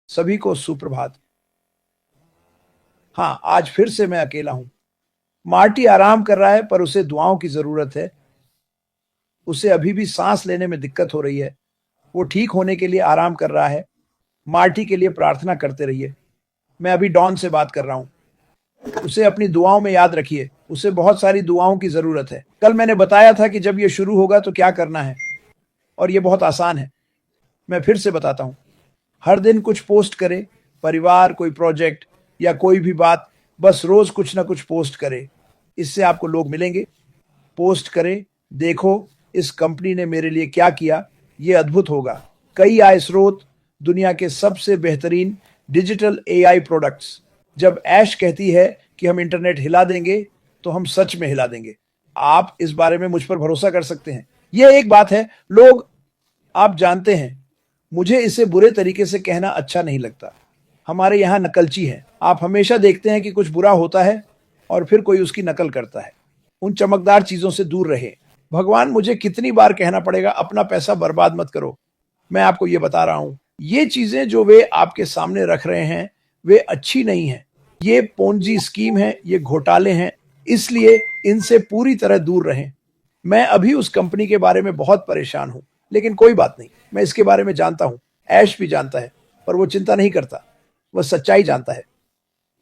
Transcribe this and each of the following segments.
सभी को सुप्रभात। हाँ, आज फिर से मैं अकेला हूं। मार्टी आराम कर रहा है पर उसे दुआओं की जरूरत है। उसे अभी भी सांस लेने में दिक्कत हो रही है। वो ठीक होने के लिए आराम कर रहा है। मार्टी के लिए प्रार्थना करते रहिए। मैं अभी डॉन से बात कर रहा हूं। उसे अपनी दुआओं में याद रखिए। उसे बहुत सारी दुआओं की जरूरत है। कल मैंने बताया था कि जब ये शुरू होगा तो क्या करना है, और ये बहुत आसान है। मैं फिर से बताता हूं। हर दिन कुछ पोस्ट करें, परिवार, कोई प्रोजेक्ट या कोई भी बात। बस रोज कुछ ना कुछ पोस्ट करें। इससे आपको लोग मिलेंगे। पोस्ट करें, देखो इस कंपनी ने मेरे लिए क्या किया, ये अद्भुत होगा। कई आय स्रोत, दुनिया के सबसे बेहतरीन डिजिटल एआई प्रोडक्ट्स। जब ऐश कहती है कि हम इंटरनेट हिला देंगे, तो हम सच में हिला देंगे। आप इस बारे में मुझ पर भरोसा कर सकते हैं। यह एक बात है, लोग, आप जानते हैं, मुझे इसे बुरे तरीके से कहना अच्छा नहीं लगता। हमारे यहाँ नकलची है। आप हमेशा देखते हैं कि कुछ बुरा होता है और फिर कोई उसकी नकल करता है। उन चमकदार चीजों से दूर रहे। भगवान, मुझे कितनी बार कहना पड़ेगा अपना पैसा बर्बाद मत करो। मैं आपको ये बता रहा हूं, ये चीजें जो वे आपके सामने रख रहे हैं, वे अच्छी नहीं है। ये पोंजी स्कीम है, ये घोटाले हैं। इसलिए इनसे पूरी तरह दूर रहें। मैं अभी उस कंपनी के बारे में बहुत परेशान हूं, लेकिन कोई बात नहीं, मैं इसके बारे में जानता हूं। ऐश भी जानता है, पर वो चिंता नहीं करता। वह सच्चाई जानता है।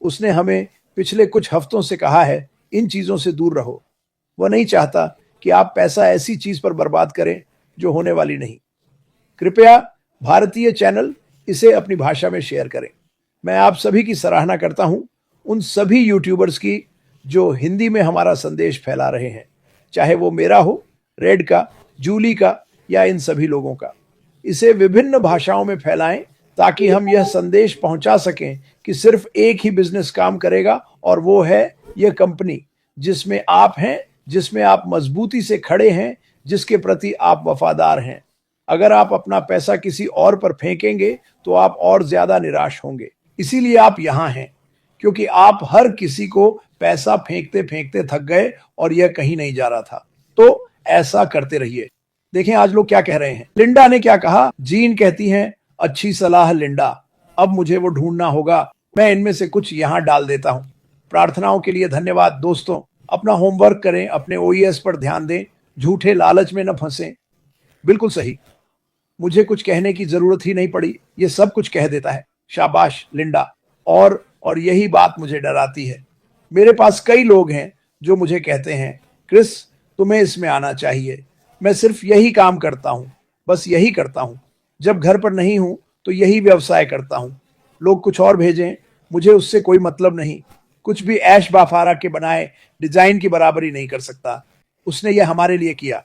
उसने हमें पिछले कुछ हफ्तों से कहा है, इन चीजों से दूर रहो। वह नहीं चाहता कि आप पैसा ऐसी चीज पर बर्बाद करें जो होने वाली नहीं। कृपया भारतीय चैनल इसे अपनी भाषा में शेयर करें। मैं आप सभी की सराहना करता हूं, उन सभी यूट्यूबर्स की जो हिंदी में हमारा संदेश फैला रहे हैं, चाहे वो मेरा हो, रेड का, जूली का, या इन सभी लोगों का। इसे विभिन्न भाषाओं में फैलाएं ताकि हम यह संदेश पहुंचा सकें कि सिर्फ एक ही बिजनेस काम करेगा, और वो है यह कंपनी जिसमें आप हैं, जिसमें आप मजबूती से खड़े हैं, जिसके प्रति आप वफादार हैं। अगर आप अपना पैसा किसी और पर फेंकेंगे तो आप और ज्यादा निराश होंगे। इसीलिए आप यहां हैं, क्योंकि आप हर किसी को पैसा फेंकते फेंकते थक गए और यह कहीं नहीं जा रहा था। तो ऐसा करते रहिए। देखें आज लोग क्या कह रहे हैं। लिंडा ने क्या कहा? जीन कहती हैं, अच्छी सलाह लिंडा। अब मुझे वो ढूंढना होगा। मैं इनमें से कुछ यहां डाल देता हूं। प्रार्थनाओं के लिए धन्यवाद दोस्तों। अपना होमवर्क करें, अपने ओईएस पर ध्यान दें, झूठे लालच में न फंसें। बिल्कुल सही, मुझे कुछ कहने की जरूरत ही नहीं पड़ी, ये सब कुछ कह देता है। शाबाश लिंडा। और यही बात मुझे डराती है। मेरे पास कई लोग हैं जो मुझे कहते हैं, क्रिस तुम्हें इसमें आना चाहिए। मैं सिर्फ यही काम करता हूं, बस यही करता हूं। जब घर पर नहीं हूं तो यही व्यवसाय करता हूं। लोग कुछ और भेजें, मुझे उससे कोई मतलब नहीं। कुछ भी ऐश बाफारा के बनाए डिजाइन की बराबरी नहीं कर सकता। उसने ये हमारे लिए किया।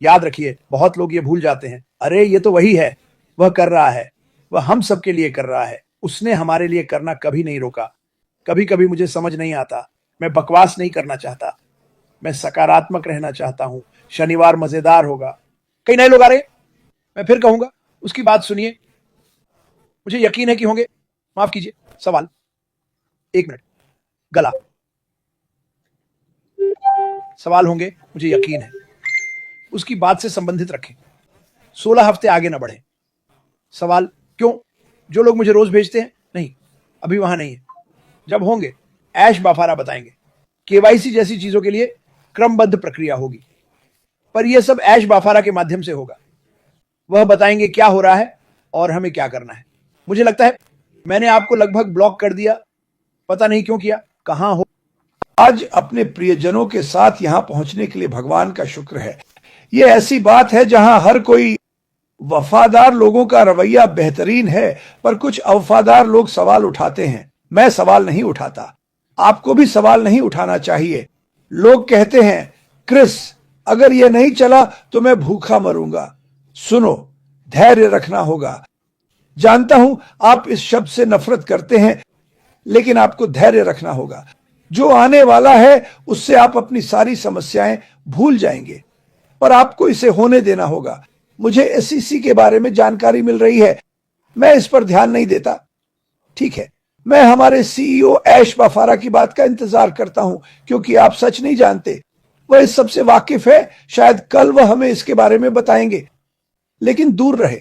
याद रखिए, बहुत लोग ये भूल जाते हैं। अरे ये तो वही है, वह कर रहा है, वह हम सबके लिए कर रहा है। उसने हमारे लिए करना कभी नहीं रोका। कभी कभी मुझे समझ नहीं आता। मैं बकवास नहीं करना चाहता, मैं सकारात्मक रहना चाहता हूं। शनिवार मजेदार होगा। कई नए लोग आ रहे हैं, मैं फिर कहूंगा, उसकी बात सुनिए। मुझे यकीन है कि होंगे। माफ कीजिए, सवाल। एक मिनट, गला। सवाल होंगे, मुझे यकीन है। उसकी बात से संबंधित रखें। 16 हफ्ते आगे ना बढ़े। सवाल क्यों? जो लोग मुझे रोज भेजते हैं, नहीं, अभी वहां नहीं है। जब होंगे, ऐश बाफारा बताएंगे। केवाईसी जैसी चीजों के लिए क्रमबद्ध प्रक्रिया होगी, पर यह सब ऐश बाफारा के माध्यम से होगा। वह बताएंगे क्या हो रहा है और हमें क्या करना है। मुझे लगता है मैंने आपको लगभग ब्लॉक कर दिया। पता नहीं क्यों किया। कहां हो? आज अपने प्रियजनों के साथ यहां पहुंचने के लिए भगवान का शुक्र है। यह ऐसी बात है जहां हर कोई, वफादार लोगों का रवैया बेहतरीन है, पर कुछ अवफादार लोग सवाल उठाते हैं। मैं सवाल नहीं उठाता। आपको भी सवाल नहीं उठाना चाहिए। लोग कहते हैं, क्रिस अगर यह नहीं चला तो मैं भूखा मरूंगा। सुनो, धैर्य रखना होगा। जानता हूं आप इस शब्द से नफरत करते हैं, लेकिन आपको धैर्य रखना होगा। जो आने वाला है उससे आप अपनी सारी समस्याएं भूल जाएंगे, पर आपको इसे होने देना होगा। मुझे एसईसी के बारे में जानकारी मिल रही है, मैं इस पर ध्यान नहीं देता। ठीक है, मैं हमारे सीईओ ऐश बाफारा की बात का इंतजार करता हूं, क्योंकि आप सच नहीं जानते। वह इस सबसे वाकिफ है। शायद कल वह हमें इसके बारे में बताएंगे। लेकिन दूर रहे,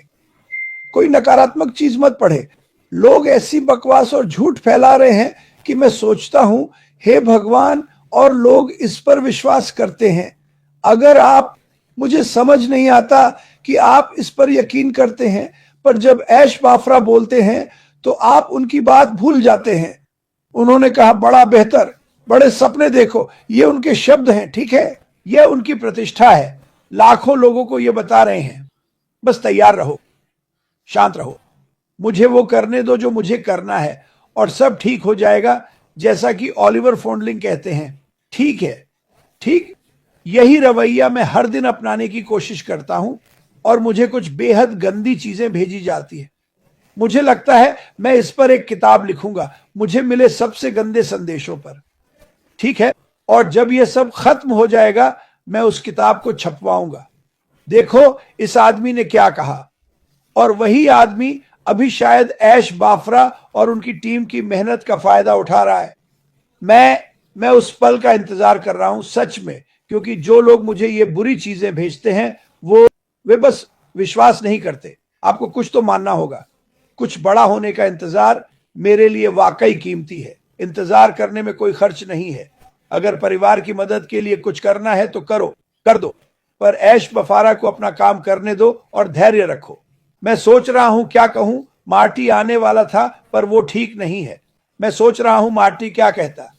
कोई नकारात्मक चीज मत पढ़े। लोग ऐसी बकवास और झूठ फैला रहे हैं कि मैं सोचता हूं, हे भगवान, और लोग इस पर विश्वास करते हैं। अगर आप, मुझे समझ नहीं आता कि आप इस पर यकीन करते हैं, पर जब ऐश बाफरा बोलते हैं तो आप उनकी बात भूल जाते हैं। उन्होंने कहा, बड़ा बेहतर, बड़े सपने देखो, ये उनके शब्द हैं, ठीक है, यह उनकी प्रतिष्ठा है। लाखों लोगों को ये बता रहे हैं। बस तैयार रहो, शांत रहो, मुझे वो करने दो जो मुझे करना है, और सब ठीक हो जाएगा। जैसा कि ऑलिवर फोंडलिंग कहते हैं, ठीक है, ठीक। यही रवैया मैं हर दिन अपनाने की कोशिश करता हूं, और मुझे कुछ बेहद गंदी चीजें भेजी जाती है। मुझे लगता है मैं इस पर एक किताब लिखूंगा, मुझे मिले सबसे गंदे संदेशों पर, ठीक है। और जब यह सब खत्म हो जाएगा, मैं उस किताब को छपवाऊंगा। देखो इस आदमी ने क्या कहा। और वही आदमी अभी शायद ऐश बाफरा और उनकी टीम की मेहनत का फायदा उठा रहा है। मैं उस पल का इंतजार कर रहा हूं, सच में, क्योंकि जो लोग मुझे ये बुरी चीजें भेजते हैं वे बस विश्वास नहीं करते। आपको कुछ तो मानना होगा। कुछ बड़ा होने का इंतजार मेरे लिए वाकई कीमती है। इंतजार करने में कोई खर्च नहीं है। अगर परिवार की मदद के लिए कुछ करना है तो कर दो, पर ऐश बफारा को अपना काम करने दो और धैर्य रखो। मैं सोच रहा हूं क्या कहूं। मार्टी आने वाला था, पर वो ठीक नहीं है। मैं सोच रहा हूं मार्टी क्या कहता।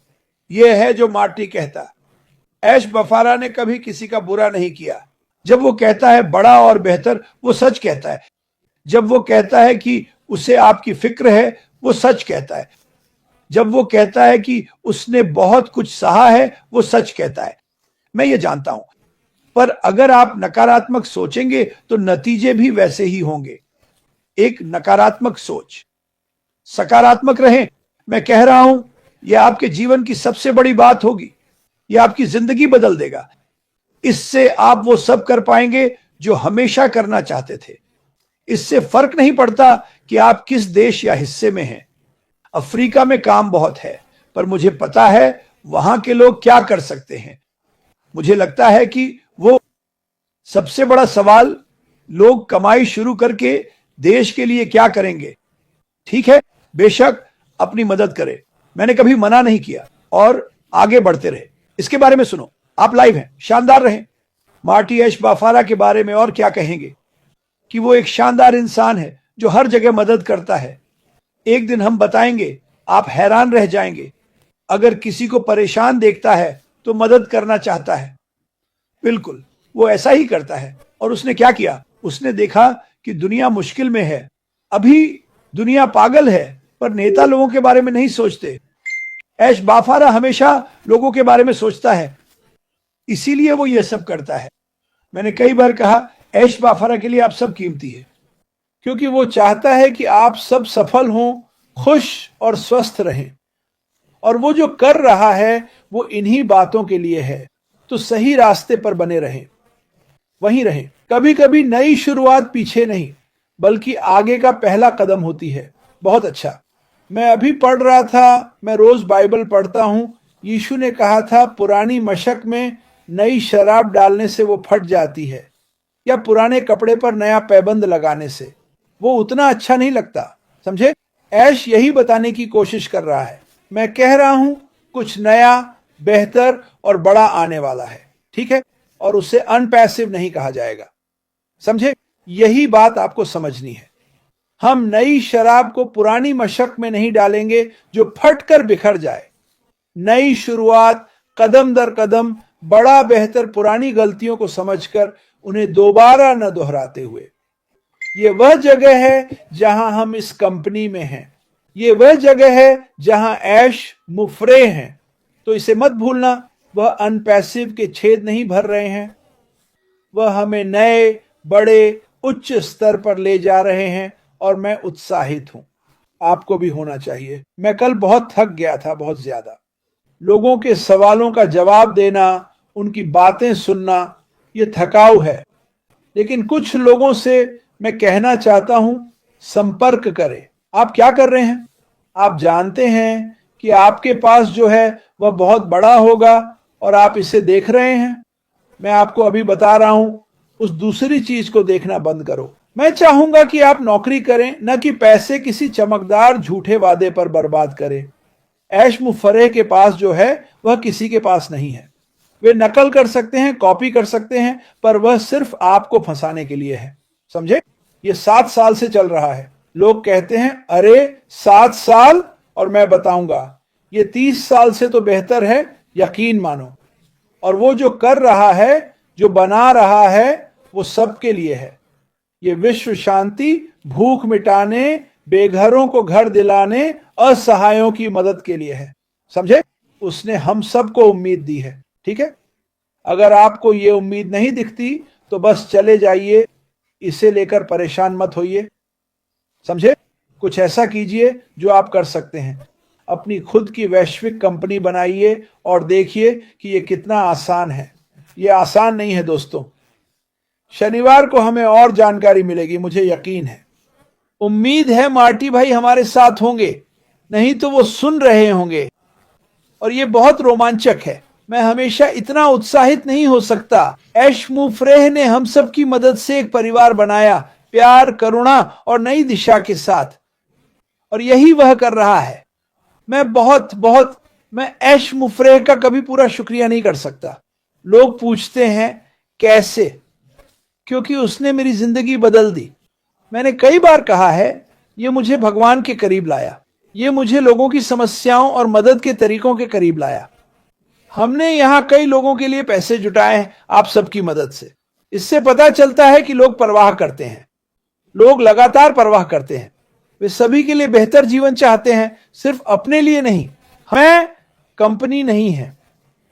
यह है जो मार्टी कहता। ऐश बफारा ने कभी किसी का बुरा नहीं किया। जब वो कहता है बड़ा और बेहतर, वो सच कहता है। जब वो कहता है कि उसे आपकी फिक्र है, वो सच कहता है। जब वो कहता है कि उसने बहुत कुछ सहा है, वो सच कहता है। मैं ये जानता हूं, पर अगर आप नकारात्मक सोचेंगे तो नतीजे भी वैसे ही होंगे। एक नकारात्मक सोच। सकारात्मक रहें। मैं कह रहा हूं, यह आपके जीवन की सबसे बड़ी बात होगी। यह आपकी जिंदगी बदल देगा। इससे आप वो सब कर पाएंगे जो हमेशा करना चाहते थे। इससे फर्क नहीं पड़ता कि आप किस देश या हिस्से में हैं। अफ्रीका में काम बहुत है, पर मुझे पता है वहां के लोग क्या कर सकते हैं। मुझे लगता है कि वो सबसे बड़ा सवाल, लोग कमाई शुरू करके देश के लिए क्या करेंगे। ठीक है, बेशक अपनी मदद करें, मैंने कभी मना नहीं किया, और आगे बढ़ते रहे। इसके बारे में सुनो, आप लाइव हैं, शानदार रहें। मार्टी ऐश बाफारा के बारे में और क्या कहेंगे कि वो एक शानदार इंसान है जो हर जगह मदद करता है। एक दिन हम बताएंगे, आप हैरान रह जाएंगे। अगर किसी को परेशान देखता है तो मदद करना चाहता है। बिल्कुल, वो ऐसा ही करता है। और उसने क्या किया? उसने देखा कि दुनिया मुश्किल में है। अभी दुनिया पागल है, पर नेता लोगों के बारे में नहीं सोचते। ऐश बाफारा हमेशा लोगों के बारे में सोचता है, इसीलिए वो ये सब करता है। मैंने कई बार कहा, ऐश बाफारा के लिए आप सब कीमती है, क्योंकि वो चाहता है कि आप सब सफल हों, खुश और स्वस्थ रहें। और वो जो कर रहा है वो इन्हीं बातों के लिए है। तो सही रास्ते पर बने रहें, वहीं रहें। कभी कभी नई शुरुआत पीछे नहीं, बल्कि आगे का पहला कदम होती है। बहुत अच्छा। मैं अभी पढ़ रहा था, मैं रोज बाइबल पढ़ता हूं। यीशु ने कहा था, पुरानी मशक में नई शराब डालने से वो फट जाती है, या पुराने कपड़े पर नया पैबंद लगाने से वो उतना अच्छा नहीं लगता। समझे? ऐश यही बताने की कोशिश कर रहा है। मैं कह रहा हूं कुछ नया, बेहतर और बड़ा आने वाला है, ठीक है? और उसे अनपैसिव नहीं कहा जाएगा। समझे? यही बात आपको समझनी है। हम नई शराब को पुरानी मशक में नहीं डालेंगे जो फटकर बिखर जाए। नई शुरुआत, कदम दर कदम, बड़ा बेहतर, पुरानी गलतियों को समझकर उन्हें दोबारा न दोहराते हुए। ये वह जगह है जहां हम इस कंपनी में हैं। ये वह जगह है जहां ऐश मुफरे हैं। तो इसे मत भूलना, वह अनपैसिव के छेद नहीं भर रहे हैं। वह हमें नए, बड़े, उच्च स्तर पर ले जा रहे हैं, और मैं उत्साहित हूं। आपको भी होना चाहिए। मैं कल बहुत थक गया था, बहुत ज्यादा। लोगों के सवालों का जवाब देना, उनकी बातें सुनना, ये थकाऊ है। लेकिन कुछ लोगों से मैं कहना चाहता हूं, संपर्क करें। आप क्या कर रहे हैं? आप जानते हैं कि आपके पास जो है वह बहुत बड़ा होगा, और आप इसे देख रहे हैं। मैं आपको अभी बता रहा हूं, उस दूसरी चीज को देखना बंद करो। मैं चाहूंगा कि आप नौकरी करें, न कि पैसे किसी चमकदार झूठे वादे पर बर्बाद करें। ऐश मुफर्रह के पास जो है वह किसी के पास नहीं है। वे नकल कर सकते हैं, कॉपी कर सकते हैं, पर वह सिर्फ आपको फंसाने के लिए है। समझे? ये 7 साल से चल रहा है। लोग कहते हैं अरे 7 साल, और मैं बताऊंगा ये 30 साल से तो बेहतर है, यकीन मानो। और वो जो कर रहा है, जो बना रहा है, वो सबके लिए है। ये विश्व शांति, भूख मिटाने, बेघरों को घर दिलाने, असहायों की मदद के लिए है। समझे? उसने हम सबको उम्मीद दी है। ठीक है? अगर आपको ये उम्मीद नहीं दिखती तो बस चले जाइए, इसे लेकर परेशान मत होइए। समझे? कुछ ऐसा कीजिए जो आप कर सकते हैं। अपनी खुद की वैश्विक कंपनी बनाइए और देखिए कि ये कितना आसान है। ये आसान नहीं है दोस्तों। शनिवार को हमें और जानकारी मिलेगी, मुझे यकीन है। उम्मीद है मार्टी भाई हमारे साथ होंगे, नहीं तो वो सुन रहे होंगे। और ये बहुत रोमांचक है। मैं हमेशा इतना उत्साहित नहीं हो सकता। ऐश मुफर्रह ने हम सब की मदद से एक परिवार बनाया, प्यार, करुणा और नई दिशा के साथ। और यही वह कर रहा है। मैं ऐश मुफर्रह का कभी पूरा शुक्रिया नहीं कर सकता। लोग पूछते हैं कैसे? क्योंकि उसने मेरी जिंदगी बदल दी। मैंने कई बार कहा है, ये मुझे भगवान के करीब लाया। ये मुझे लोगों की समस्याओं और मदद के तरीकों के करीब लाया। हमने यहां कई लोगों के लिए पैसे जुटाए हैं आप सबकी मदद से। इससे पता चलता है कि लोग परवाह करते हैं। लोग लगातार परवाह करते हैं। वे सभी के लिए बेहतर जीवन चाहते हैं, सिर्फ अपने लिए नहीं। मैं कंपनी नहीं है,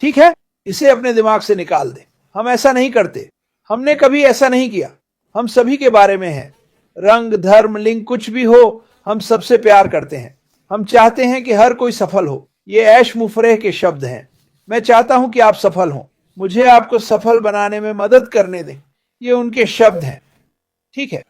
ठीक है? इसे अपने दिमाग से निकाल दे। हम ऐसा नहीं करते। हमने कभी ऐसा नहीं किया। हम सभी के बारे में है। रंग, धर्म, लिंग कुछ भी हो, हम सबसे प्यार करते हैं। हम चाहते हैं कि हर कोई सफल हो। ये ऐश मुफर्रह के शब्द हैं। मैं चाहता हूं कि आप सफल हों। मुझे आपको सफल बनाने में मदद करने दें। ये उनके शब्द हैं। ठीक है?